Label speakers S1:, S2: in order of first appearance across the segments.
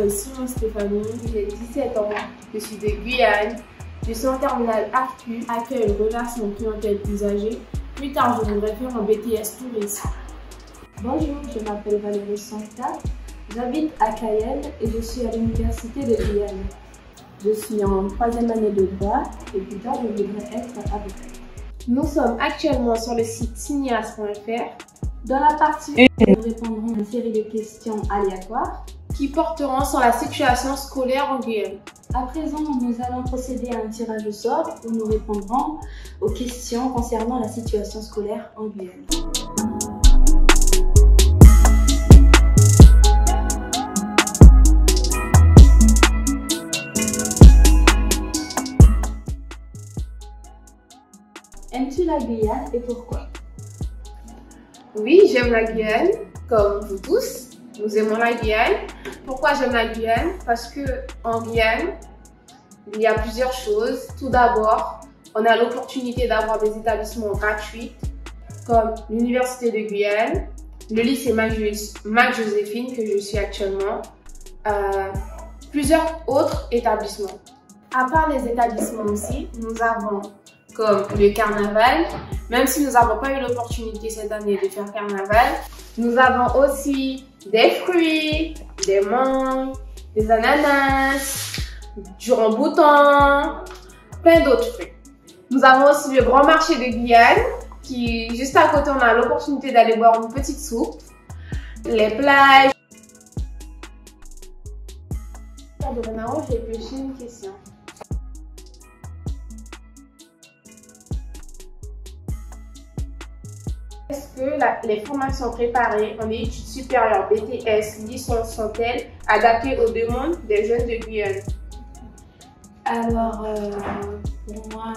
S1: m'appelle Simon Stéphanie, j'ai 17 ans, je suis de Guyane, je suis en terminale ARPU, accueil et relation clientèle plus âgée. Plus tard, je voudrais faire un BTS tourisme.
S2: Bonjour, je m'appelle Valérie Santa, j'habite à Cayenne et je suis à l'université de Guyane. Je suis en 3e année de droit et plus tard, je voudrais être avocate.
S1: Nous sommes actuellement sur le site cineas.fr.
S2: Dans la partie 1, nous répondrons à une série de questions aléatoires
S1: qui porteront sur la situation scolaire en Guyane.
S2: À présent, nous allons procéder à un tirage au sort où nous répondrons aux questions concernant la situation scolaire en Guyane. Aimes-tu la Guyane et pourquoi?
S1: Oui, j'aime la Guyane, comme vous tous. Nous aimons la Guyane. Pourquoi j'aime la Guyane? Parce que en Guyane, il y a plusieurs choses. Tout d'abord, on a l'opportunité d'avoir des établissements gratuits, comme l'Université de Guyane, le lycée Mac-Joséphine, que je suis actuellement, plusieurs autres établissements. À part les établissements aussi, nous avons comme le carnaval, même si nous n'avons pas eu l'opportunité cette année de faire carnaval. Nous avons aussi des fruits, des mangues, des ananas, du ramboutan, plein d'autres fruits. Nous avons aussi le grand marché de Guyane, qui juste à côté, on a l'opportunité d'aller boire une petite soupe, les plages. Dorénavant, j'ai pêché une question. Est-ce que les formations préparées en études supérieures BTS, licence sont-elles adaptées aux demandes des jeunes de Guyane?
S2: Alors, pour moi,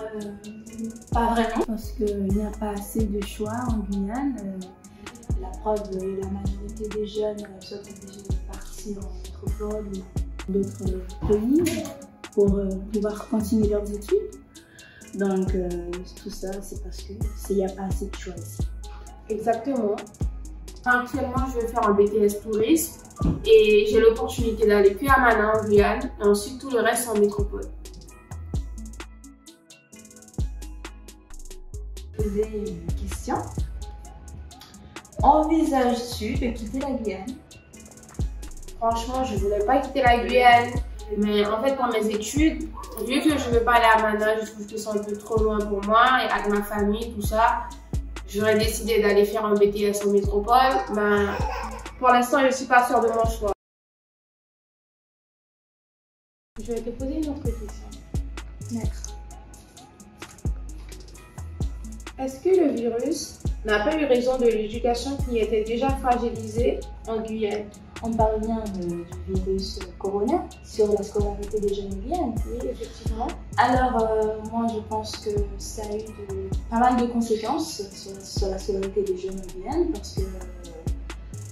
S2: pas vraiment, parce qu'il n'y a pas assez de choix en Guyane. La preuve, la majorité des jeunes sont obligés de partir en métropole ou d'autres pays pour pouvoir continuer leurs études. Donc, tout ça, c'est parce qu'il n'y a pas assez de choix ici.
S1: Exactement. Actuellement, je vais faire un BTS tourisme et j'ai l'opportunité d'aller puis à Mana en Guyane et ensuite tout le reste en métropole.
S2: Poser une question. Envisages-tu de quitter la Guyane?
S1: Franchement, je ne voulais pas quitter la Guyane, mais en fait, pour mes études, vu que je ne veux pas aller à Mana, je trouve que c'est un peu trop loin pour moi et avec ma famille, tout ça. J'aurais décidé d'aller faire un BTS en métropole, mais pour l'instant, je ne suis pas sûre de mon choix. Je vais te poser une autre question.
S2: D'accord.
S1: Est-ce que le virus n'a pas eu raison de l'éducation qui était déjà fragilisée en Guyane?
S2: On parle bien du virus corona sur la scolarité des jeunes en Guyane.
S1: Oui, effectivement.
S2: Alors, moi, je pense que ça a eu pas mal de conséquences sur la scolarité des jeunes en Guyane parce que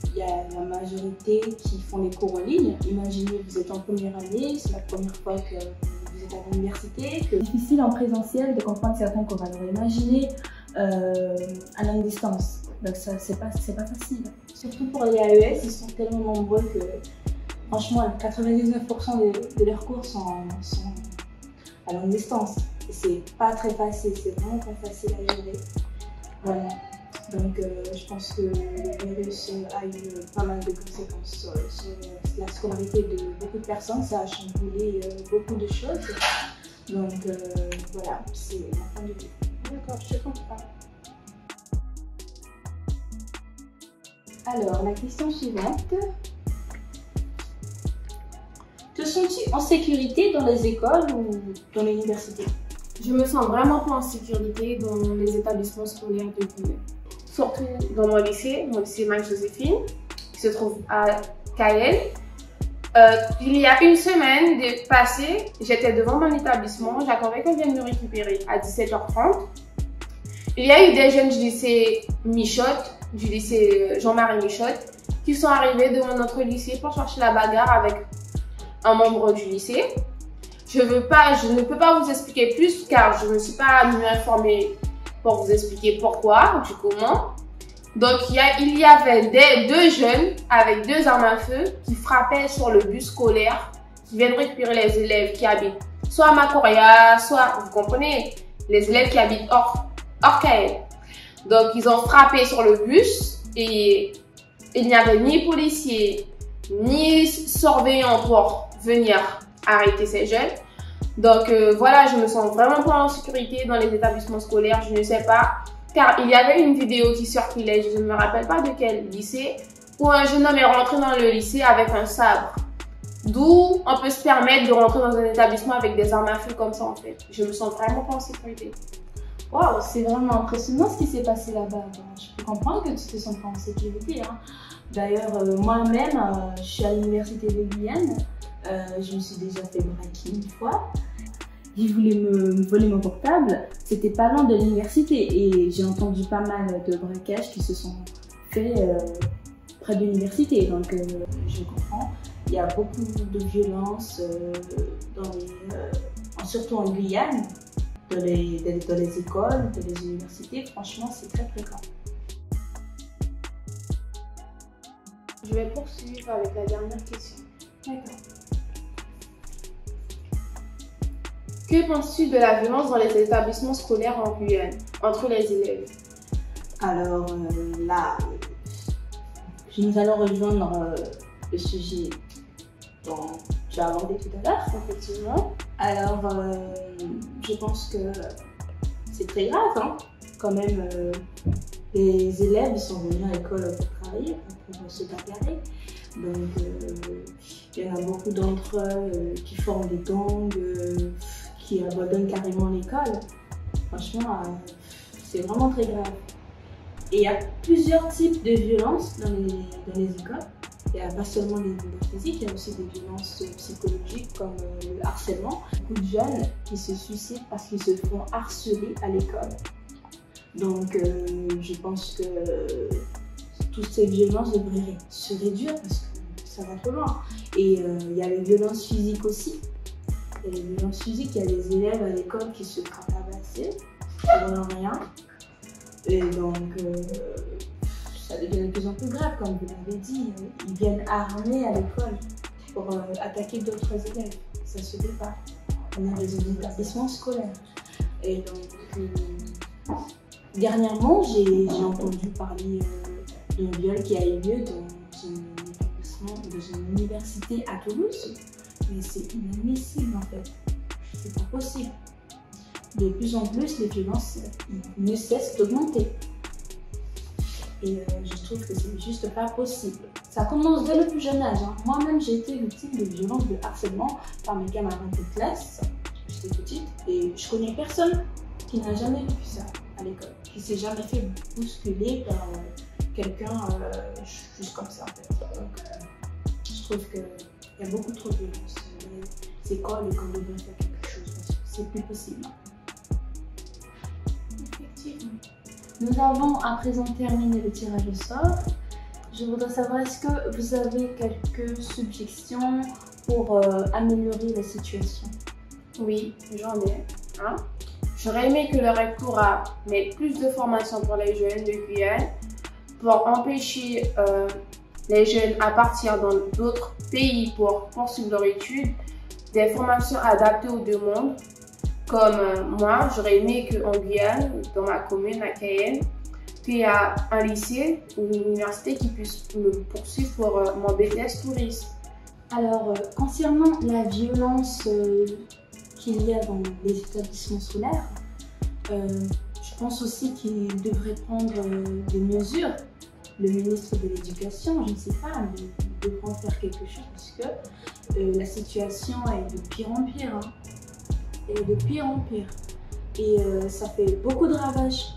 S2: il y a la majorité qui font les cours en ligne. Imaginez, vous êtes en première année, c'est la première fois que vous êtes à l'université. C'est difficile en présentiel de comprendre certains cours. Alors, imaginez à longue distance. Donc, ça, c'est pas facile. Surtout pour les AES, ils sont tellement nombreux que, franchement, 99% de leurs cours sont à longue distance. Et c'est pas très facile, c'est vraiment pas facile à gérer. Voilà. Donc, je pense que le virus a eu pas mal de conséquences sur la scolarité de beaucoup de personnes. Ça a chamboulé beaucoup de choses. Donc, voilà, c'est mon point de vue.
S1: D'accord, je comprends.
S2: Alors, la question suivante. Te sens-tu en sécurité dans les écoles ou dans l'université?
S1: Je me sens vraiment pas en sécurité dans les établissements scolaires de Guyane. Surtout dans mon lycée Mac-Joséphine, qui se trouve à Cayenne. Il y a une semaine passée, j'étais devant mon établissement, j'attendais qu'on vienne me récupérer à 17h30. Il y a eu des jeunes du lycée Michotte, du lycée Jean-Marie Michotte, qui sont arrivés devant notre lycée pour chercher la bagarre avec un membre du lycée. Je ne peux pas vous expliquer plus car je ne me suis pas mieux informée pour vous expliquer pourquoi, du comment. Donc il y avait deux jeunes avec deux armes à feu qui frappaient sur le bus scolaire qui viennent récupérer les élèves qui habitent soit à Macoria, soit, vous comprenez, les élèves qui habitent hors Kael. Donc ils ont frappé sur le bus et il n'y avait ni policiers ni surveillants pour venir arrêter ces jeunes. Donc voilà, je me sens vraiment pas en sécurité dans les établissements scolaires, je ne sais pas. Car il y avait une vidéo qui circulait, je ne me rappelle pas de quel lycée, où un jeune homme est rentré dans le lycée avec un sabre. D'où on peut se permettre de rentrer dans un établissement avec des armes à feu comme ça en fait. Je me sens vraiment pas en sécurité.
S2: Waouh, c'est vraiment impressionnant ce qui s'est passé là-bas. Je peux comprendre que tu te sens pas en sécurité. Hein. D'ailleurs, moi-même, je suis à l'université de Guyane. Je me suis déjà fait braquer une fois. Ils voulaient me voler mon portable. C'était pas loin de l'université et j'ai entendu pas mal de braquages qui se sont faits près de l'université. Donc, je comprends. Il y a beaucoup de violence, surtout en Guyane, dans les écoles, dans les universités. Franchement, c'est très fréquent.
S1: Je vais poursuivre avec la dernière question.
S2: D'accord.
S1: Que penses-tu de la violence dans les établissements scolaires en Guyane, entre les élèves?
S2: Alors là, nous allons rejoindre le sujet dont tu as abordé tout à l'heure.
S1: Effectivement.
S2: Alors, je pense que c'est très grave, hein. Quand même, les élèves sont venus à l'école pour travailler, pour se bagarrer. Donc, il y en a beaucoup d'entre eux qui forment des gangs, qui abandonnent carrément l'école. Franchement, c'est vraiment très grave. Et il y a plusieurs types de violences dans les écoles. Il n'y a pas seulement des violences physiques, il y a aussi des violences psychologiques comme le harcèlement. Beaucoup de jeunes qui se suicident parce qu'ils se font harceler à l'école. Donc je pense que toutes ces violences devraient se réduire parce que ça va trop loin. Et il y a les violences physiques aussi. Il y a les violences physiques, il y a des élèves à l'école qui se font tabasser pour rien. Et donc ça devient de plus en plus grave, comme vous l'avez dit. Ils viennent armés à l'école pour attaquer d'autres élèves. Ça se fait pas. On a des établissements scolaires. Et donc, dernièrement, j'ai entendu parler d'un viol qui a eu lieu dans une université à Toulouse. Mais c'est inadmissible en fait. C'est pas possible. De plus en plus, les violences ne cessent d'augmenter. Et je trouve que c'est juste pas possible. Ça commence dès le plus jeune âge. Hein. Moi-même, j'ai été victime de violences, de harcèlement par mes camarades de classe. J'étais petite et je connais personne qui n'a jamais vécu ça à l'école, qui s'est jamais fait bousculer par quelqu'un juste comme ça en fait. Donc, je trouve qu'il y a beaucoup trop de violence. Les écoles devraient faire quelque chose parce que c'est plus possible.
S1: Effectivement.
S2: Nous avons à présent terminé le tirage au sort. Je voudrais savoir, est-ce que vous avez quelques suggestions pour améliorer la situation?
S1: Oui, j'en ai. Hein? J'aurais aimé que le rectorat mette plus de formations pour les jeunes de Guyane pour empêcher les jeunes à partir dans d'autres pays pour poursuivre leur étude, des formations adaptées aux demandes. Comme moi, j'aurais aimé qu'en Guyane, dans ma commune, à Cayenne, qu'il y a un lycée ou une université qui puisse me poursuivre pour mon BTS tourisme.
S2: Alors, concernant la violence qu'il y a dans les établissements scolaires, je pense aussi qu'il devrait prendre des mesures. Le ministre de l'Éducation, je ne sais pas, devra faire quelque chose parce que la situation est de pire en pire. Hein. Et de pire en pire. Et ça fait beaucoup de ravages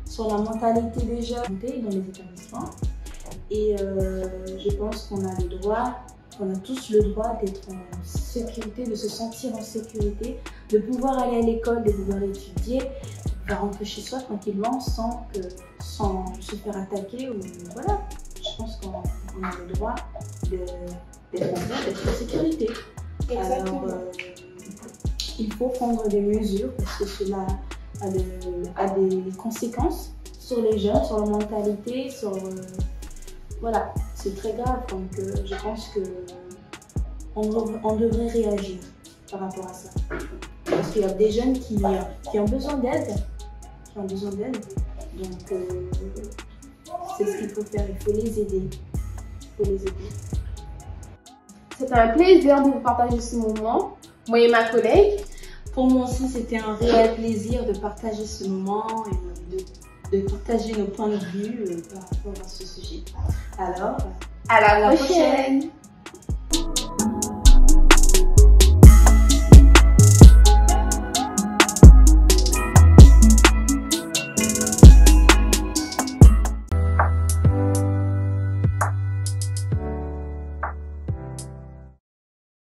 S2: sur la mentalité des jeunes dans les établissements. Et je pense qu'on a le droit, on a tous le droit d'être en sécurité, de se sentir en sécurité, de pouvoir aller à l'école, de pouvoir étudier, de rentrer chez soi tranquillement sans se faire attaquer. Ou, voilà. Je pense qu'on a le droit d'être en sécurité.
S1: Exactement.
S2: Alors, il faut prendre des mesures parce que cela a des conséquences sur les jeunes, sur leur mentalité, sur... voilà, c'est très grave. Donc je pense que on devrait réagir par rapport à ça. Parce qu'il y a des jeunes qui ont besoin d'aide. Donc c'est ce qu'il faut faire, il faut les aider.
S1: C'était un plaisir de vous partager ce moment, moi et ma collègue.
S2: Pour moi aussi, c'était un réel plaisir de partager ce moment et de partager nos points de vue par rapport à ce sujet. Alors,
S1: à la prochaine.